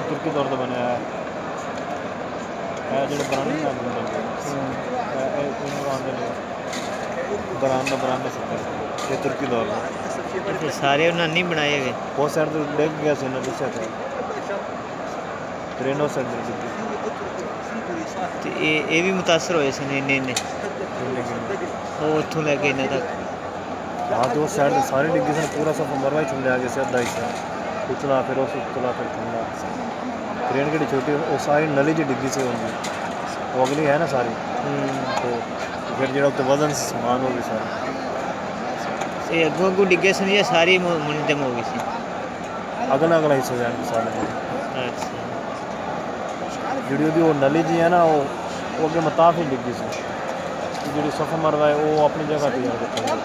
ਤੁਰਕੀ ਦੌਰ ਦਾ ਬਣਿਆ ਹੈ। ਇਹ ਜਿਹੜੇ ਬਰਾਂਡੇ ਨਾਲ ਬਣਦੇ ਇਹਨੂੰ ਆਉਂਦੇ ਨੇ ਬਰਾਂਡਾ ਸੱਤੇ ਇਹ ਤੁਰਕੀ ਦੌਰ ਦਾ। ਅੱਛਾ, ਸਾਰੇ ਉਹਨਾਂ ਨਹੀਂ ਬਣਾਏ ਹੈਗੇ। ਬਹੁਤ ਸਾਈਡ ਤੋਂ ਡਿੱਗ ਗਿਆ ਸੀ ਇਹਨਾਂ ਦੱਸਿਆ ਤਾਂ ਟ੍ਰੇਨ ਉਸ ਸਾਈਡ ਤੇ ਡਿੱਗੀ। ਤੇ ਇਹ ਵੀ ਮੁਤਾਸਰ ਹੋਏ ਸਨ ਇੰਨੇ ਉਹ ਉੱਥੋਂ ਲੈ ਕੇ ਇਹਨਾਂ ਤੱਕ। हाँ तो उस साइड से सारे डिग्गी सन पूरा सफ़र मरवा ही चले आगे से अद्धा हिस्सा उतला फिर उस उतला फिर ठंडा ट्रेन की छोटी वो सारी नली जी डिग्गी से होंगी वो अगली है ना सारी तो फिर जो उत्ते वजन समान हो गई सारी ये अगों अगों डिगे सन या सारी मुंजम हो गई सी अगला अगला हिस्सा जाएंगे सारे। अच्छा जी वो नली जी है ना वो अगे मताफ ही डिग्गी सी जी सफ़र मरवा है वो अपनी जगह तैयार करते हैं।